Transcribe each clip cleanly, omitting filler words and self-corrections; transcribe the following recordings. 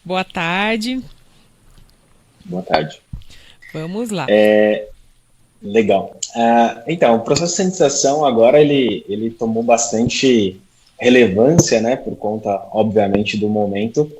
Boa tarde. Boa tarde. Vamos lá. Legal. Então, o processo de sanitização agora ele tomou bastante relevância, né, por conta, obviamente, do momento,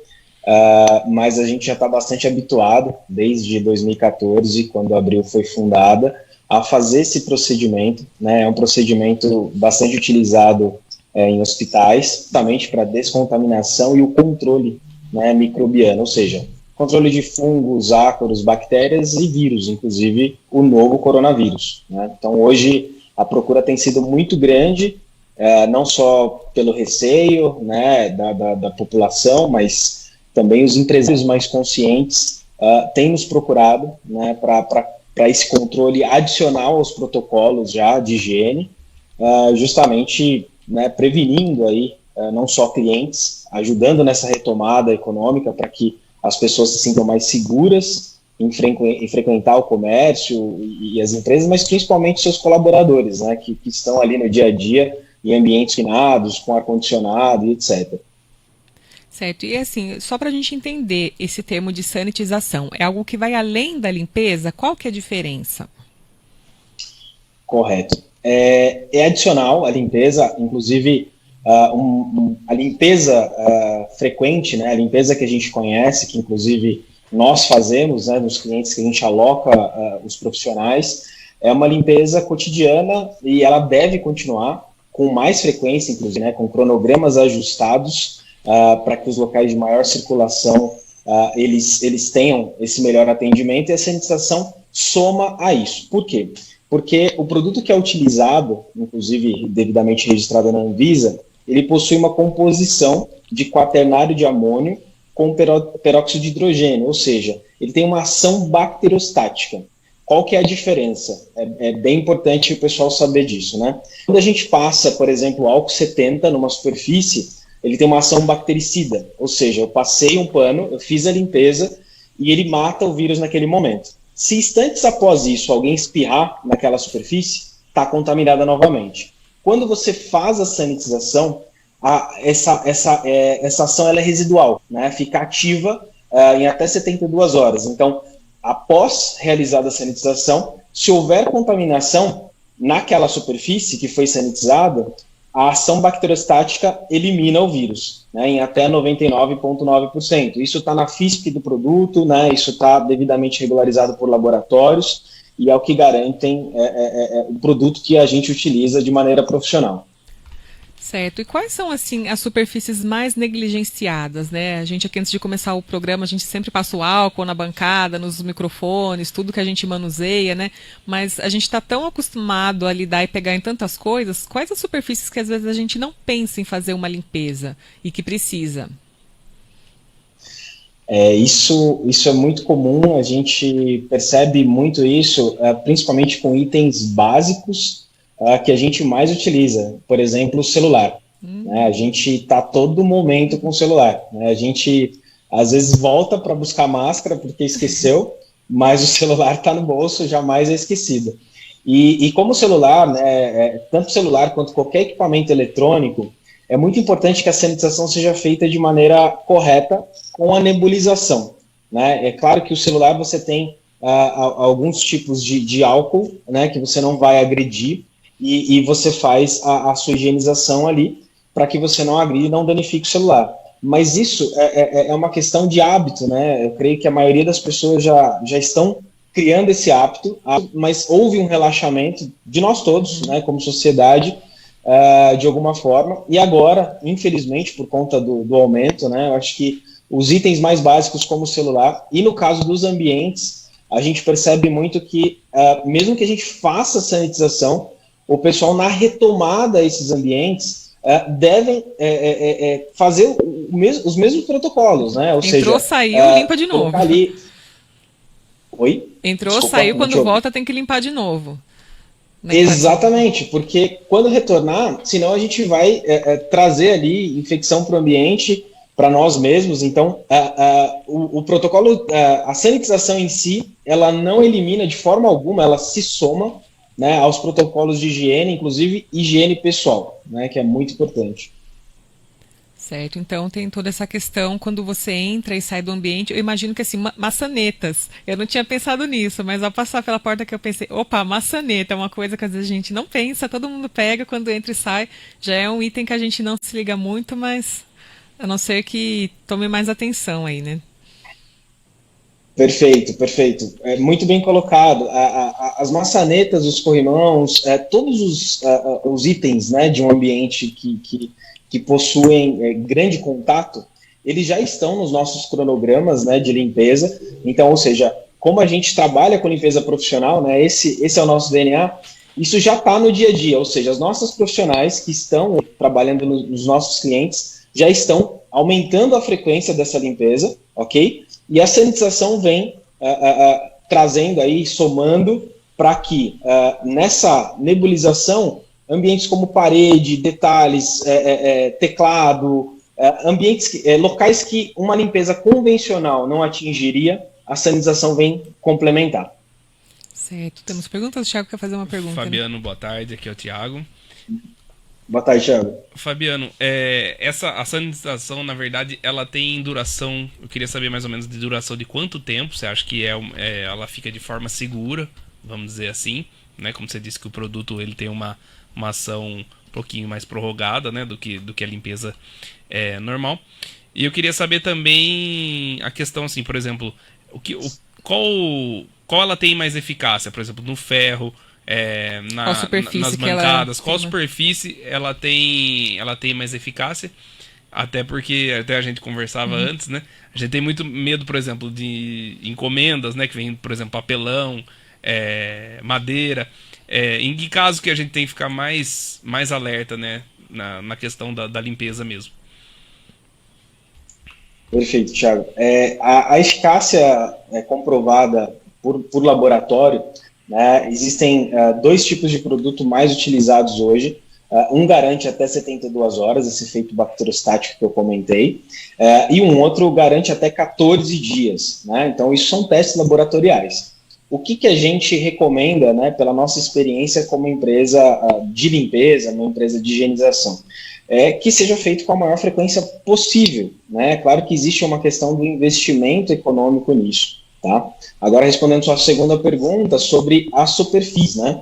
mas a gente já está bastante habituado, desde 2014, quando a Abril foi fundada, a fazer esse procedimento, né, é um procedimento bastante utilizado em hospitais, justamente para descontaminação e o controle, né, microbiano, ou seja, controle de fungos, ácaros, bactérias e vírus, inclusive o novo coronavírus, né? Então, hoje, a procura tem sido muito grande, não só pelo receio, né, da população, mas também os empresários mais conscientes têm nos procurado, né, para esse controle adicional aos protocolos já de higiene, justamente, né, prevenindo aí não só clientes, ajudando nessa retomada econômica para que as pessoas se sintam mais seguras em frequentar o comércio e as empresas, mas principalmente seus colaboradores, né, que estão ali no dia a dia em ambientes finados, com ar-condicionado e etc. Certo. E assim, só para a gente entender esse termo de sanitização, é algo que vai além da limpeza? Qual que é a diferença? Correto. É adicional à limpeza, inclusive a limpeza frequente, né, a limpeza que a gente conhece, que inclusive nós fazemos, né, nos clientes que a gente aloca os profissionais, é uma limpeza cotidiana e ela deve continuar com mais frequência, inclusive, né, com cronogramas ajustados para que os locais de maior circulação eles tenham esse melhor atendimento, e a sanitização soma a isso. Por quê? Porque o produto que é utilizado, inclusive devidamente registrado na Anvisa, ele possui uma composição de quaternário de amônio com peróxido de hidrogênio, ou seja, ele tem uma ação bacteriostática. Qual que é a diferença? É bem importante o pessoal saber disso, né? Quando a gente passa, por exemplo, álcool 70 numa superfície, ele tem uma ação bactericida, ou seja, eu passei um pano, eu fiz a limpeza e ele mata o vírus naquele momento. Se instantes após isso alguém espirrar naquela superfície, está contaminada novamente. Quando você faz a sanitização, essa ação ela é residual, né? Fica ativa em até 72 horas. Então, após realizada a sanitização, se houver contaminação naquela superfície que foi sanitizada, a ação bacteriostática elimina o vírus, né, em até 99,9%. Isso está na FISP do produto, né, isso está devidamente regularizado por laboratórios e é o que garantem o produto que a gente utiliza de maneira profissional. Certo. E quais são, assim, as superfícies mais negligenciadas, né? A gente aqui, antes de começar o programa, a gente sempre passa o álcool na bancada, nos microfones, tudo que a gente manuseia, né? Mas a gente está tão acostumado a lidar e pegar em tantas coisas, quais as superfícies que às vezes a gente não pensa em fazer uma limpeza e que precisa? Isso é muito comum, a gente percebe muito isso, principalmente com itens básicos que a gente mais utiliza, por exemplo, o celular. Né? A gente está todo momento com o celular. Né? A gente, às vezes, volta para buscar máscara porque esqueceu, mas o celular está no bolso, jamais é esquecido. E como o celular, né, tanto o celular quanto qualquer equipamento eletrônico, é muito importante que a sanitização seja feita de maneira correta, com a nebulização. Né? É claro que o celular você tem alguns tipos de álcool, né, que você não vai agredir, e você faz a sua higienização ali para que você não agride e não danifique o celular. Mas isso é uma questão de hábito, né? Eu creio que a maioria das pessoas já estão criando esse hábito, mas houve um relaxamento de nós todos, né, como sociedade, de alguma forma, e agora, infelizmente, por conta do aumento, né, eu acho que os itens mais básicos como o celular, e no caso dos ambientes, a gente percebe muito que, mesmo que a gente faça sanitização, o pessoal, na retomada a esses ambientes, devem fazer os mesmos protocolos, né? Ou Entrou, seja, saiu, limpa de novo. colocar ali... Oi? Entrou, Desculpa, saiu, não quando te ouvi. volta tem que limpar de novo. Exatamente, porque quando retornar, senão a gente vai trazer ali infecção para o ambiente, para nós mesmos. Então, o protocolo, a sanitização em si, ela não elimina de forma alguma, ela se soma, né, aos protocolos de higiene, inclusive higiene pessoal, né, que é muito importante. Certo, então tem toda essa questão quando você entra e sai do ambiente. Eu imagino que assim, maçanetas. Eu não tinha pensado nisso, mas ao passar pela porta que eu pensei, opa, maçaneta é uma coisa que às vezes a gente não pensa, todo mundo pega quando entra e sai. Já é um item que a gente não se liga muito, mas a não ser que tome mais atenção aí, né? Perfeito, perfeito. É muito bem colocado. As maçanetas, os corrimãos, todos os itens, né, de um ambiente que possuem grande contato, eles já estão nos nossos cronogramas, né, de limpeza. Então, ou seja, como a gente trabalha com limpeza profissional, né, esse é o nosso DNA, isso já está no dia a dia. Ou seja, as nossas profissionais que estão trabalhando nos nossos clientes já estão aumentando a frequência dessa limpeza, ok? E a sanitização vem trazendo aí, somando para que nessa nebulização, ambientes como parede, detalhes, teclado, ambientes, locais que uma limpeza convencional não atingiria, a sanitização vem complementar. Certo. Temos perguntas? O Thiago quer fazer uma pergunta. Fabiano, boa tarde. Aqui é o Thiago. Boa tarde, Thiago. Fabiano, a sanitização, na verdade, ela tem duração. Eu queria saber mais ou menos de duração de quanto tempo você acha que ela fica de forma segura, vamos dizer assim, né? Como você disse que o produto ele tem uma ação um pouquinho mais prorrogada, né, do que a limpeza normal. E eu queria saber também a questão, assim, por exemplo, qual ela tem mais eficácia, por exemplo, no ferro. Nas mancadas, qual superfície ela tem mais eficácia, até porque até a gente conversava antes, né? A gente tem muito medo, por exemplo, de encomendas, né? Que vem, por exemplo, papelão, madeira. Em que caso que a gente tem que ficar mais alerta, né? Na questão da limpeza mesmo. Perfeito, Thiago. A eficácia comprovada por laboratório, né? Existem dois tipos de produto mais utilizados hoje. Um garante até 72 horas, esse efeito bacteriostático que eu comentei, e um outro garante até 14 dias. Né? Então, isso são testes laboratoriais. O que a gente recomenda, né, pela nossa experiência como empresa de limpeza, uma empresa de higienização, é que seja feito com a maior frequência possível. Né? Claro que existe uma questão do investimento econômico nisso. Tá? Agora, respondendo sua segunda pergunta sobre a superfície, né?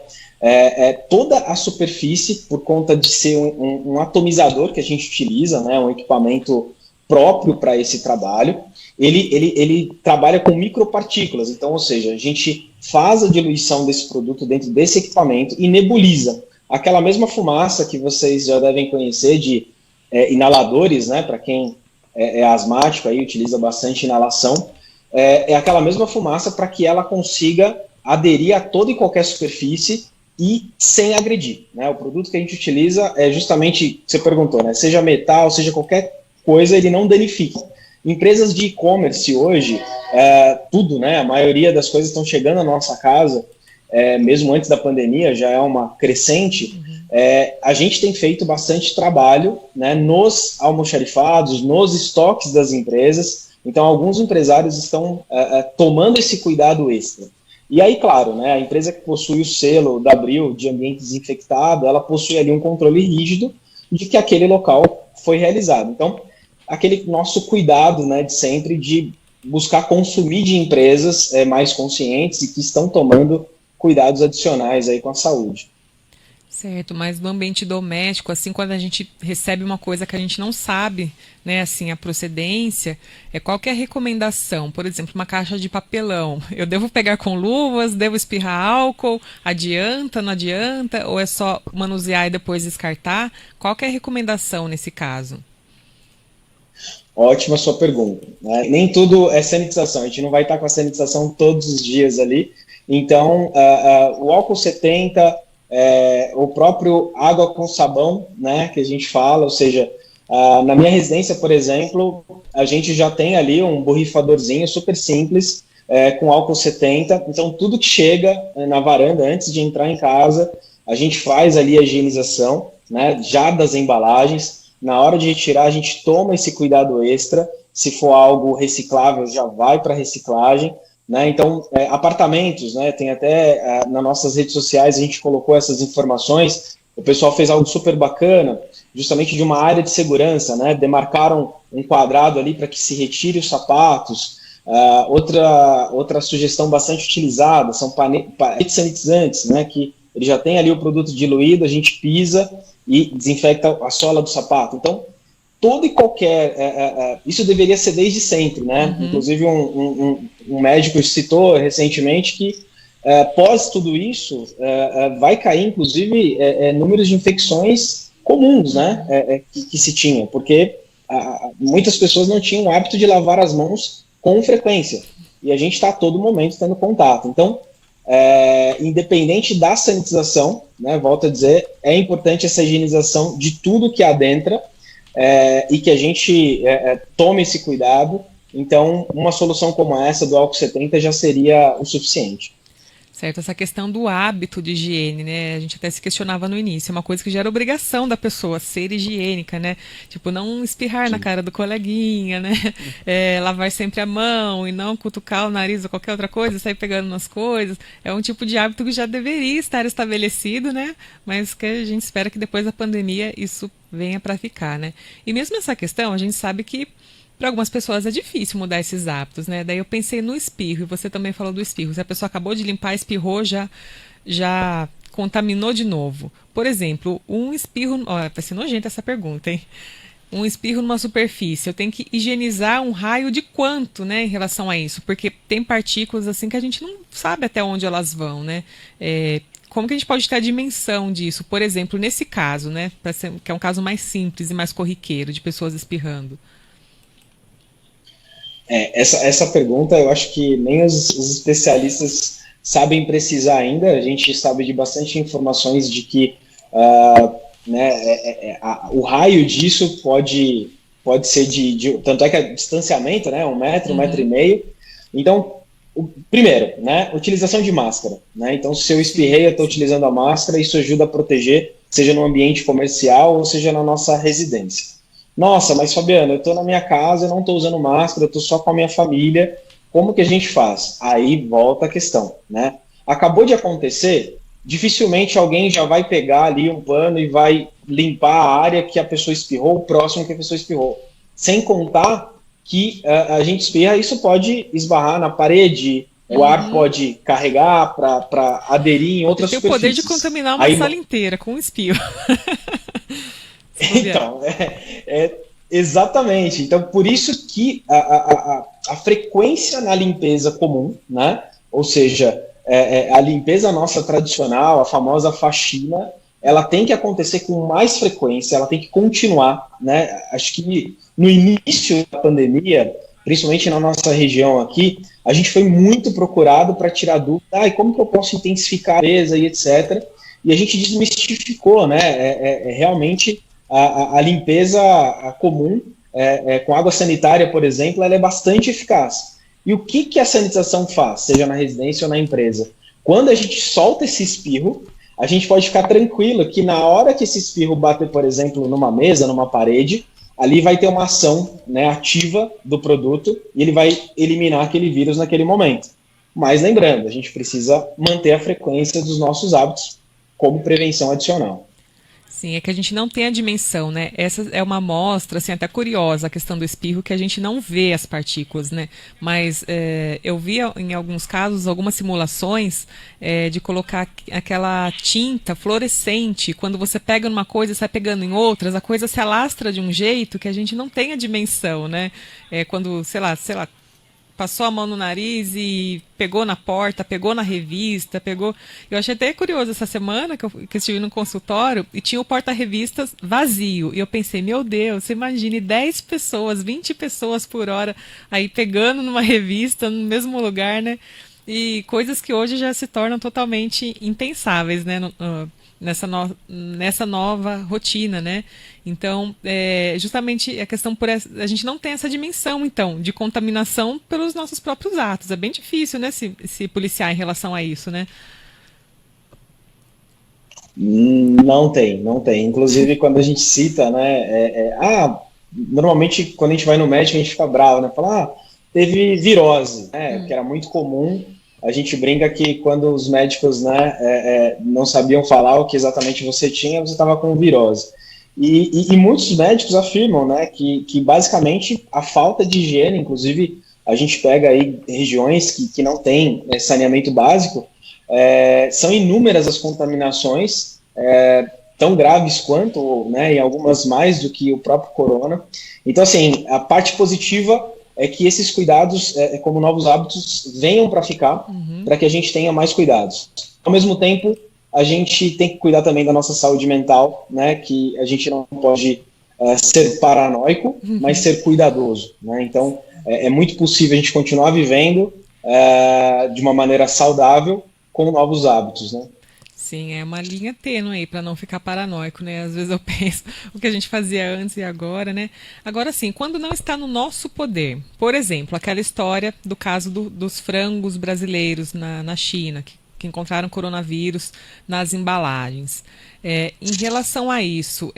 Toda a superfície, por conta de ser um atomizador que a gente utiliza, né, um equipamento próprio para esse trabalho, ele trabalha com micropartículas. Então, ou seja, a gente faz a diluição desse produto dentro desse equipamento e nebuliza. Aquela mesma fumaça que vocês já devem conhecer de inaladores, né, para quem é asmático, aí utiliza bastante inalação, aquela mesma fumaça para que ela consiga aderir a toda e qualquer superfície e sem agredir. Né? O produto que a gente utiliza é justamente, você perguntou, né? Seja metal, seja qualquer coisa, ele não danifica. Empresas de e-commerce hoje, tudo, né? A maioria das coisas estão chegando à nossa casa, mesmo antes da pandemia, já é uma crescente. A gente tem feito bastante trabalho, né, nos almoxarifados, nos estoques das empresas. Então, alguns empresários estão tomando esse cuidado extra. E aí, claro, né, a empresa que possui o selo da Abril de ambiente desinfectado, ela possui ali um controle rígido de que aquele local foi realizado. Então, aquele nosso cuidado, né, de sempre de buscar consumir de empresas mais conscientes e que estão tomando cuidados adicionais aí com a saúde. Certo, mas no ambiente doméstico, assim, quando a gente recebe uma coisa que a gente não sabe, né, assim, a procedência, qual que é a recomendação? Por exemplo, uma caixa de papelão, eu devo pegar com luvas, devo espirrar álcool, adianta, não adianta, ou é só manusear e depois descartar? Qual que é a recomendação nesse caso? Ótima sua pergunta. Né? Nem tudo é sanitização, a gente não vai estar com a sanitização todos os dias ali, então o álcool 70... o próprio água com sabão, né, que a gente fala, ou seja, na minha residência, por exemplo, a gente já tem ali um borrifadorzinho super simples, com álcool 70, então tudo que chega na varanda, antes de entrar em casa, a gente faz ali a higienização, né, já das embalagens, na hora de retirar a gente toma esse cuidado extra, se for algo reciclável já vai para reciclagem, né? Então, apartamentos, né? Tem até nas nossas redes sociais a gente colocou essas informações. o pessoal fez algo super bacana, justamente de uma área de segurança, né? Demarcaram um quadrado ali para que se retire os sapatos. Outra sugestão bastante utilizada são paredes sanitizantes, né? Que ele já tem ali o produto diluído, a gente pisa e desinfecta a sola do sapato. Então, todo e qualquer... isso deveria ser desde sempre, né? Inclusive, um médico citou recentemente que, pós tudo isso, vai cair, inclusive, números de infecções comuns, né? Que se tinha, porque muitas pessoas não tinham o hábito de lavar as mãos com frequência. E a gente está a todo momento tendo contato. Então, independente da sanitização, né, volto a dizer, é importante essa higienização de tudo que adentra e que a gente tome esse cuidado. Então, uma solução como essa do álcool 70 já seria o suficiente. Certo, essa questão do hábito de higiene, né? A gente até se questionava no início, é uma coisa que gera obrigação da pessoa ser higiênica, né? Tipo, não espirrar na cara do coleguinha, né? Lavar sempre a mão e não cutucar o nariz ou qualquer outra coisa, sair pegando nas coisas. É um tipo de hábito que já deveria estar estabelecido, né? Mas que a gente espera que depois da pandemia isso venha para ficar, né? E mesmo essa questão, a gente sabe que para algumas pessoas é difícil mudar esses hábitos, né? Daí eu pensei no espirro, e você também falou do espirro. Se a pessoa acabou de limpar, espirrou, já contaminou de novo. Por exemplo, um espirro... Vai ser nojenta essa pergunta, hein? Um espirro numa superfície, eu tenho que higienizar um raio de quanto, né, em relação a isso? Porque tem partículas assim que a gente não sabe até onde elas vão, né? Como que a gente pode ter a dimensão disso? Por exemplo, nesse caso, né, que é um caso mais simples e mais corriqueiro, de pessoas espirrando. Essa pergunta eu acho que nem os especialistas sabem precisar ainda. A gente sabe de bastante informações de que o raio disso pode ser tanto é que é distanciamento, né, 1 metro, 1,5 metro. Então, primeiro, né, utilização de máscara, né? Então, se eu espirrei, eu estou utilizando a máscara, isso ajuda a proteger, seja no ambiente comercial ou seja na nossa residência. Nossa, mas Fabiano, eu estou na minha casa, eu não estou usando máscara, eu estou só com a minha família, como que a gente faz? Aí volta a questão, né? Acabou de acontecer, dificilmente alguém já vai pegar ali um pano e vai limpar a área que a pessoa espirrou, o próximo que a pessoa espirrou. Sem contar que a gente espirra, isso pode esbarrar na parede, o ar pode carregar para aderir em outras superfícies. Tem o poder de contaminar uma sala inteira com um espirro. Então, exatamente. Então, por isso que a frequência na limpeza comum, né? Ou seja, a limpeza nossa tradicional, a famosa faxina, ela tem que acontecer com mais frequência, ela tem que continuar, né? Acho que no início da pandemia, principalmente na nossa região aqui, a gente foi muito procurado para tirar dúvida, como que eu posso intensificar a limpeza e etc. E a gente desmistificou, né? Realmente a limpeza comum, com água sanitária, por exemplo, ela é bastante eficaz. E o que a sanitização faz, seja na residência ou na empresa? Quando a gente solta esse espirro, a gente pode ficar tranquilo que na hora que esse espirro bater, por exemplo, numa mesa, numa parede, ali vai ter uma ação, né, ativa do produto e ele vai eliminar aquele vírus naquele momento. Mas lembrando, a gente precisa manter a frequência dos nossos hábitos como prevenção adicional. Sim, é que a gente não tem a dimensão, né? Essa é uma amostra, assim, até curiosa, a questão do espirro, que a gente não vê as partículas, né? Mas eu vi em alguns casos, algumas simulações de colocar aquela tinta fluorescente, quando você pega numa coisa e sai pegando em outras, a coisa se alastra de um jeito que a gente não tem a dimensão, né? Quando, sei lá, passou a mão no nariz e pegou na porta, pegou na revista, pegou... Eu achei até curioso essa semana que eu estive no consultório e tinha o porta-revistas vazio. E eu pensei, meu Deus, você imagine 10 pessoas, 20 pessoas por hora aí pegando numa revista no mesmo lugar, né? E coisas que hoje já se tornam totalmente impensáveis, né? Nessa nova rotina, né? Então, justamente a questão a gente não tem essa dimensão, então, de contaminação pelos nossos próprios atos. É bem difícil, né, se policiar em relação a isso, né? Não tem. Inclusive, quando a gente cita, né, normalmente quando a gente vai no médico a gente fica bravo, né? Fala, teve virose, né? Que era muito comum a gente brinca que quando os médicos, né, não sabiam falar o que exatamente você tinha, você estava com virose. E muitos médicos afirmam, né, que basicamente a falta de higiene, inclusive a gente pega aí regiões que não tem saneamento básico, são inúmeras as contaminações, tão graves quanto, né, e algumas mais do que o próprio corona. Então, assim, a parte positiva é que esses cuidados, como novos hábitos, venham para ficar, para que a gente tenha mais cuidados. Ao mesmo tempo, a gente tem que cuidar também da nossa saúde mental, né, que a gente não pode ser paranoico, mas ser cuidadoso, né? Então, é muito possível a gente continuar vivendo de uma maneira saudável com novos hábitos, né? Sim, é uma linha tênue aí para não ficar paranoico, né? Às vezes eu penso o que a gente fazia antes e agora, né? Agora sim, quando não está no nosso poder, por exemplo, aquela história do caso dos frangos brasileiros na China, que encontraram coronavírus nas embalagens. Em relação a isso,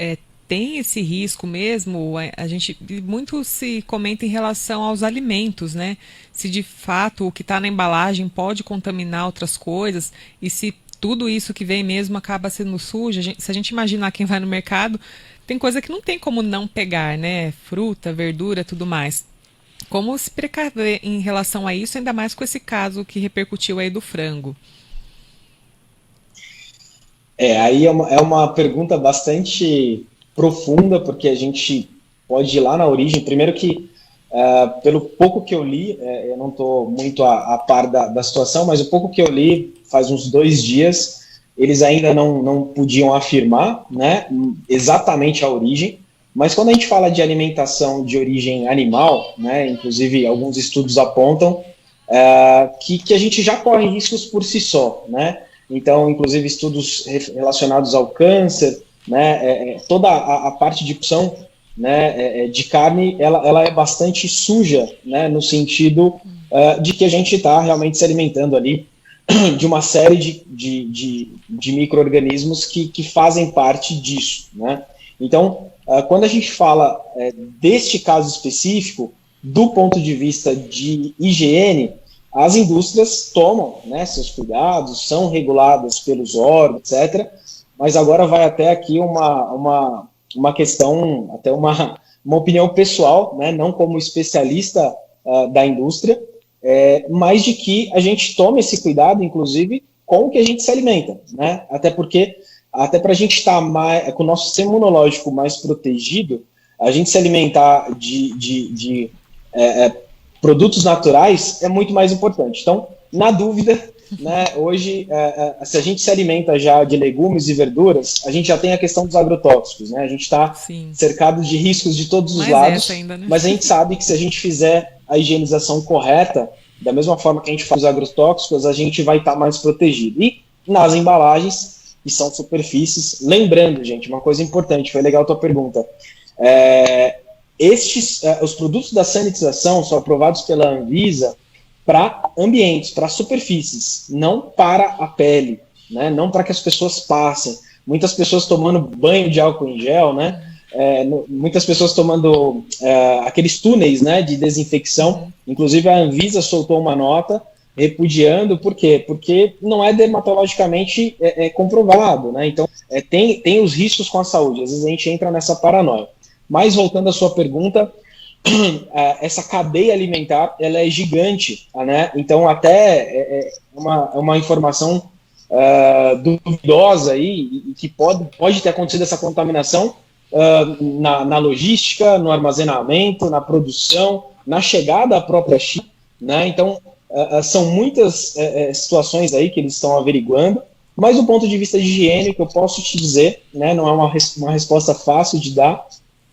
tem esse risco mesmo? A gente muito se comenta em relação aos alimentos, né? Se de fato o que está na embalagem pode contaminar outras coisas e se tudo isso que vem mesmo acaba sendo sujo. Se a gente imaginar quem vai no mercado, tem coisa que não tem como não pegar, né? Fruta, verdura, tudo mais. Como se precaver em relação a isso, ainda mais com esse caso que repercutiu aí do frango? Aí é uma pergunta bastante profunda, porque a gente pode ir lá na origem. Primeiro que, pelo pouco que eu li, eu não estou muito a par da situação, mas o pouco que eu li, faz uns 2 dias, eles ainda não podiam afirmar, né, exatamente a origem, mas quando a gente fala de alimentação de origem animal, né, inclusive alguns estudos apontam que a gente já corre riscos por si só, né? Então, inclusive estudos relacionados ao câncer, né, toda a parte de produção, né, de carne, ela é bastante suja, né, no sentido de que a gente está realmente se alimentando ali de uma série de micro-organismos que fazem parte disso, né? Então, quando a gente fala deste caso específico, do ponto de vista de higiene, as indústrias tomam, né, seus cuidados, são reguladas pelos órgãos, etc., mas agora vai até aqui uma questão, até uma opinião pessoal, né, não como especialista da indústria, mas de que a gente tome esse cuidado, inclusive, com o que a gente se alimenta, né? Até porque, até para a gente estar com o nosso sistema imunológico mais protegido, a gente se alimentar de produtos naturais é muito mais importante. Então, na dúvida, né, hoje, se a gente se alimenta já de legumes e verduras, a gente já tem a questão dos agrotóxicos, né? A gente está cercado de riscos de todos os lados, ainda, né? Mas a gente sabe que se a gente fizer a higienização correta, da mesma forma que a gente faz os agrotóxicos, a gente vai estar mais protegido. E nas embalagens, que são superfícies, lembrando, gente, uma coisa importante, foi legal a tua pergunta, os produtos da sanitização são aprovados pela Anvisa para ambientes, para superfícies, não para a pele, né? Não para que as pessoas passem. Muitas pessoas tomando banho de álcool em gel, né? Muitas pessoas tomando aqueles túneis, né, de desinfecção. Inclusive a Anvisa soltou uma nota repudiando. Por quê? Porque não é dermatologicamente comprovado, né? Então tem os riscos com a saúde. Às vezes a gente entra nessa paranoia. Mas voltando à sua pergunta, essa cadeia alimentar, ela é gigante, né? Então até uma informação duvidosa aí, e que pode ter acontecido essa contaminação na logística, no armazenamento, na produção, na chegada à própria China, né? Então são muitas situações aí que eles estão averiguando, mas do ponto de vista de higiene, que eu posso te dizer, né, não é uma resposta fácil de dar,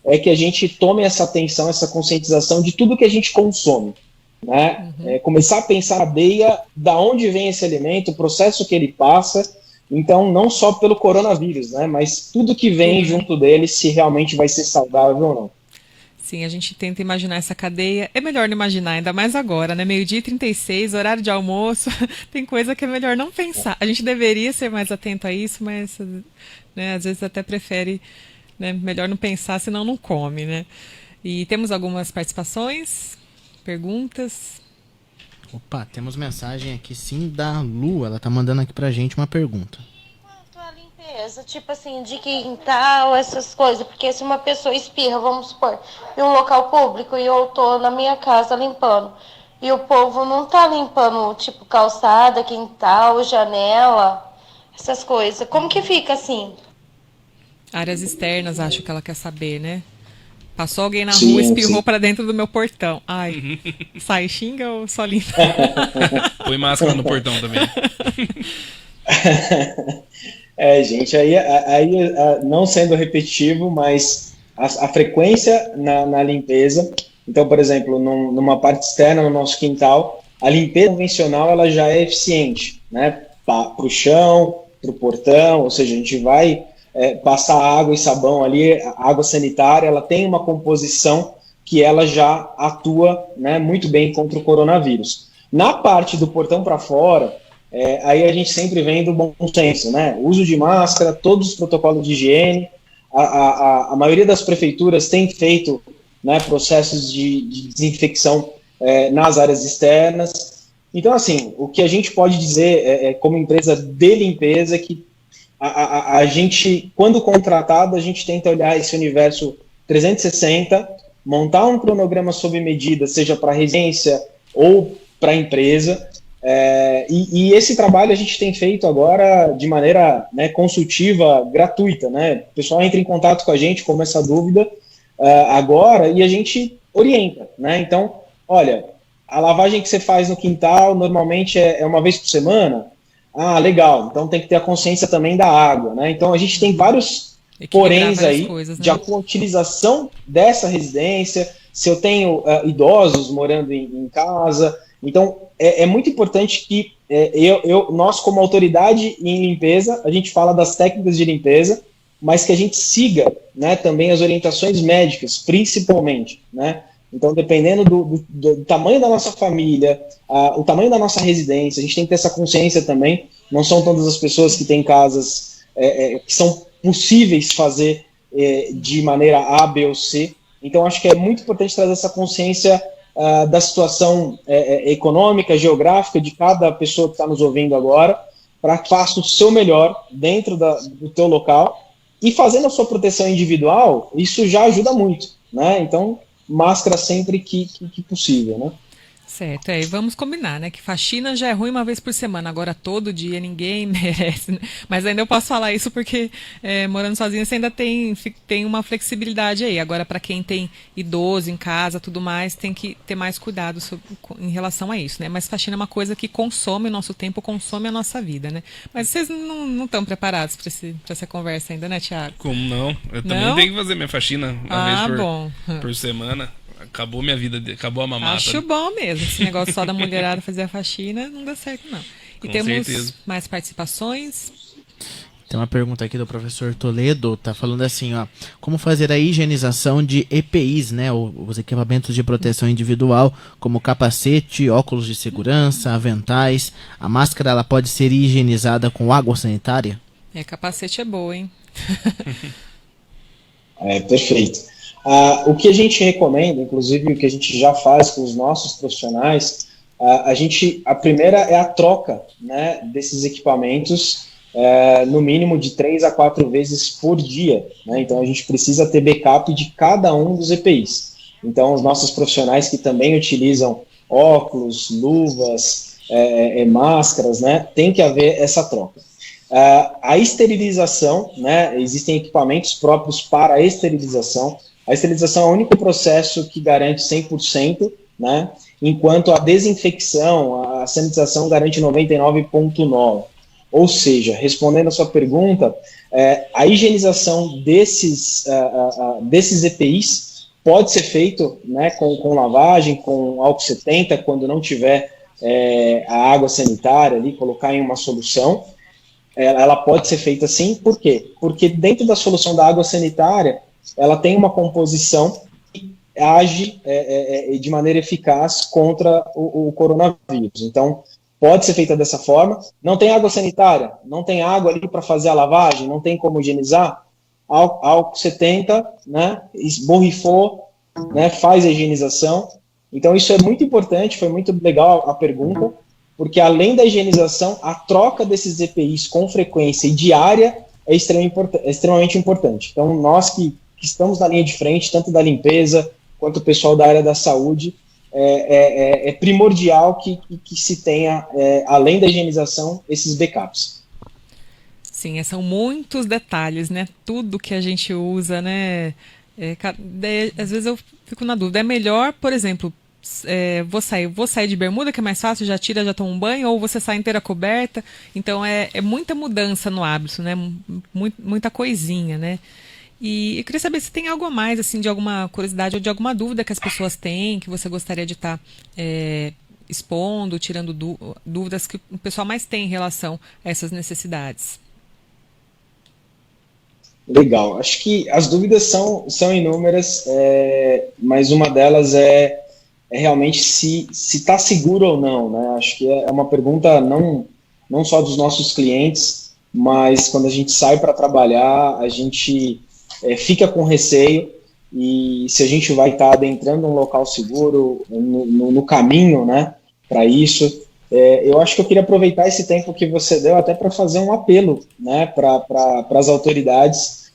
é que a gente tome essa atenção, essa conscientização de tudo que a gente consome, né? Começar a pensar a cadeia, da onde vem esse alimento, o processo que ele passa, então não só pelo coronavírus, né, mas tudo que vem junto dele, se realmente vai ser saudável ou não. Sim, a gente tenta imaginar essa cadeia, é melhor não imaginar, ainda mais agora, né, 12h36, horário de almoço, tem coisa que é melhor não pensar, a gente deveria ser mais atento a isso, mas, né, às vezes até prefere, né, melhor não pensar, senão não come, né. E temos algumas participações, perguntas. Opa, temos mensagem aqui sim da Lu, ela tá mandando aqui pra gente uma pergunta. Quanto à limpeza, tipo assim, de quintal, essas coisas, porque se uma pessoa espirra, vamos supor, em um local público e eu tô na minha casa limpando, e o povo não tá limpando, tipo, calçada, quintal, janela, essas coisas, como que fica assim? Áreas externas, acho que ela quer saber, né? Passou alguém na Sim, rua, espirrou sim. para dentro do meu portão. Ai, sai, xinga ou só limpa? Põe máscara no portão também. Gente, não sendo repetitivo, mas a frequência na limpeza. Então, por exemplo, numa parte externa, no nosso quintal, a limpeza convencional ela já é eficiente, né? Para o chão, para o portão, ou seja, a gente vai passar água e sabão ali, a água sanitária, ela tem uma composição que ela já atua, né, muito bem contra o coronavírus. Na parte do portão para fora, aí a gente sempre vem do bom senso, né? Uso de máscara, todos os protocolos de higiene. A maioria das prefeituras tem feito, né, processos de desinfecção nas áreas externas. Então, assim, o que a gente pode dizer como empresa de limpeza é que a gente, quando contratado, a gente tenta olhar esse universo 360, montar um cronograma sob medida, seja para a residência ou para a empresa. E esse trabalho a gente tem feito agora de maneira, né, consultiva, gratuita, né? O pessoal entra em contato com a gente com essa dúvida agora e a gente orienta, né? Então, olha, a lavagem que você faz no quintal normalmente é uma vez por semana. Ah, legal, então tem que ter a consciência também da água, né? Então a gente tem vários poréns aí coisas, né? Com a utilização dessa residência, se eu tenho idosos morando em casa. Então, é muito importante que nós, como autoridade em limpeza, a gente fala das técnicas de limpeza, mas que a gente siga, né, também as orientações médicas, principalmente, né? Então, dependendo do tamanho da nossa família, o tamanho da nossa residência, a gente tem que ter essa consciência também. Não são todas as pessoas que têm casas que são possíveis fazer de maneira A, B ou C. Então, acho que é muito importante trazer essa consciência da situação econômica, geográfica de cada pessoa que está nos ouvindo agora, para que faça o seu melhor dentro do teu local. E fazendo a sua proteção individual, isso já ajuda muito, né? Então, máscara sempre que possível, né? Certo, e vamos combinar, né? Que faxina já é ruim uma vez por semana, agora todo dia ninguém merece, né? Mas ainda eu posso falar isso porque morando sozinha você ainda tem uma flexibilidade aí. Agora, para quem tem idoso em casa, tudo mais, tem que ter mais cuidado em relação a isso, né? Mas faxina é uma coisa que consome o nosso tempo, consome a nossa vida, né? Mas vocês não estão preparados para essa conversa ainda, né, Thiago? Como não? Eu também tenho que fazer minha faxina uma vez por semana. Acabou minha vida, acabou a mamata. Acho bom mesmo. Esse negócio só da mulherada fazer a faxina não dá certo, não. E temos certeza. Mais participações. Tem uma pergunta aqui do professor Toledo, tá falando assim, ó, como fazer a higienização de EPIs, né, os equipamentos de proteção individual, como capacete, óculos de segurança, aventais. A máscara, ela pode ser higienizada com água sanitária? Capacete é boa, hein? Perfeito. O que a gente recomenda, inclusive o que a gente já faz com os nossos profissionais, a primeira é a troca, né, desses equipamentos, no mínimo de 3 a 4 vezes por dia, né? Então a gente precisa ter backup de cada um dos EPIs. Então os nossos profissionais que também utilizam óculos, luvas, máscaras, né, tem que haver essa troca. A esterilização, né, existem equipamentos próprios para a esterilização. A esterilização é o único processo que garante 100%, né, enquanto a desinfecção, a sanitização garante 99,9%. Ou seja, respondendo a sua pergunta, a higienização desses EPIs pode ser feito, né, com lavagem, com álcool 70, quando não tiver a água sanitária ali, colocar em uma solução. Ela pode ser feita assim, por quê? Porque dentro da solução da água sanitária, ela tem uma composição que age de maneira eficaz contra o coronavírus. Então, pode ser feita dessa forma. Não tem água sanitária, não tem água ali para fazer a lavagem, não tem como higienizar. Álcool 70, né, esborrifou, né, faz a higienização. Então isso é muito importante, foi muito legal a pergunta, porque além da higienização, a troca desses EPIs com frequência e diária é extremamente importante. Então nós que estamos na linha de frente, tanto da limpeza quanto o pessoal da área da saúde, é primordial que se tenha, além da higienização, esses backups. Sim, são muitos detalhes, né? Tudo que a gente usa, né? Às vezes eu fico na dúvida. É melhor, por exemplo, vou sair de bermuda, que é mais fácil, já tira, já toma um banho, ou você sai inteira coberta. Então é muita mudança no hábito, né? Muita coisinha, né? E eu queria saber se tem algo a mais, assim, de alguma curiosidade ou de alguma dúvida que as pessoas têm, que você gostaria de estar expondo, tirando dúvidas que o pessoal mais tem em relação a essas necessidades. Legal. Acho que as dúvidas são inúmeras, mas uma delas é realmente se está seguro ou não, né? Acho que é uma pergunta não só dos nossos clientes, mas quando a gente sai para trabalhar, a gente fica com receio, e se a gente vai estar adentrando um local seguro, no caminho, né, para isso. Eu acho que eu queria aproveitar esse tempo que você deu até para fazer um apelo, né, para as autoridades.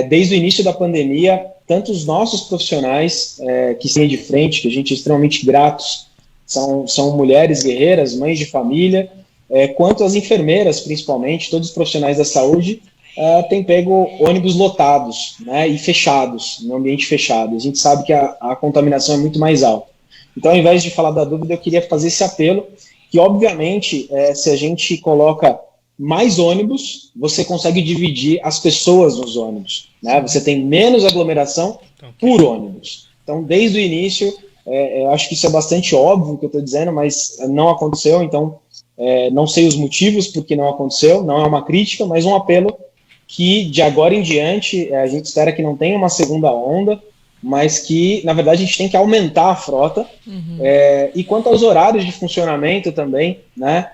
Desde o início da pandemia, tanto os nossos profissionais que estão de frente, que a gente é extremamente gratos, são mulheres guerreiras, mães de família, quanto as enfermeiras, principalmente, todos os profissionais da saúde, têm pego ônibus lotados, né, e fechados, no ambiente fechado. A gente sabe que a contaminação é muito mais alta. Então, ao invés de falar da dúvida, eu queria fazer esse apelo, que obviamente, se a gente coloca mais ônibus, você consegue dividir as pessoas nos ônibus, né? Você tem menos aglomeração por ônibus. Então, desde o início, eu acho que isso é bastante óbvio o que eu estou dizendo, mas não aconteceu, então não sei os motivos porque não aconteceu, não é uma crítica, mas um apelo que de agora em diante a gente espera que não tenha uma segunda onda, mas que, na verdade, a gente tem que aumentar a frota. E quanto aos horários de funcionamento também, né?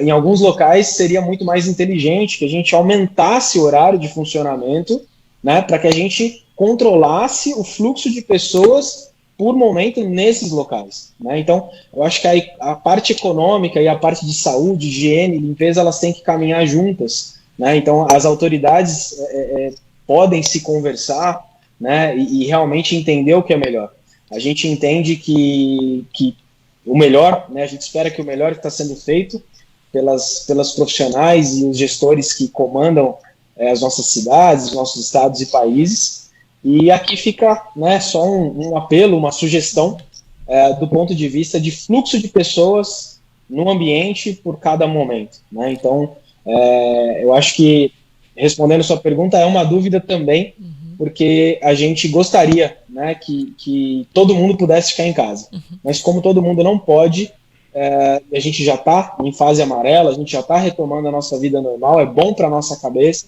Em alguns locais seria muito mais inteligente que a gente aumentasse o horário de funcionamento, né, para que a gente controlasse o fluxo de pessoas por momento nesses locais, né? Então, eu acho que a parte econômica e a parte de saúde, higiene, limpeza, elas têm que caminhar juntas, né? Então, as autoridades podem se conversar, né, e realmente entender o que é melhor. A gente entende que o melhor, né, a gente espera que o melhor está sendo feito pelas profissionais e os gestores que comandam as nossas cidades, os nossos estados e países. E aqui fica, né, só um apelo, uma sugestão do ponto de vista de fluxo de pessoas no ambiente por cada momento, né? Então, eu acho que, respondendo a sua pergunta, é uma dúvida também, porque a gente gostaria, né, que todo mundo pudesse ficar em casa. Mas como todo mundo não pode, a gente já está em fase amarela, a gente já está retomando a nossa vida normal, é bom para a nossa cabeça,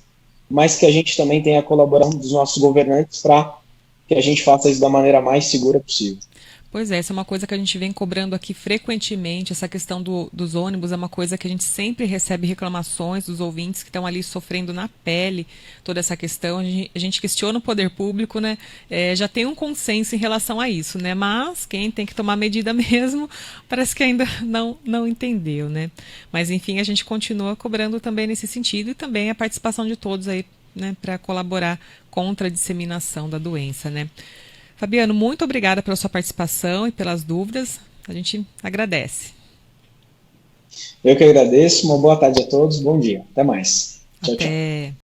mas que a gente também tenha a colaboração dos nossos governantes para que a gente faça isso da maneira mais segura possível. Pois é, essa é uma coisa que a gente vem cobrando aqui frequentemente, essa questão dos ônibus é uma coisa que a gente sempre recebe reclamações dos ouvintes que estão ali sofrendo na pele toda essa questão. A gente questiona o poder público, né? Já tem um consenso em relação a isso, né? Mas quem tem que tomar medida mesmo parece que ainda não entendeu, né? Mas enfim, a gente continua cobrando também nesse sentido e também a participação de todos aí, né, para colaborar contra a disseminação da doença, né? Fabiano, muito obrigada pela sua participação e pelas dúvidas. A gente agradece. Eu que agradeço. Uma boa tarde a todos. Bom dia. Até mais. Tchau, Até. tchau.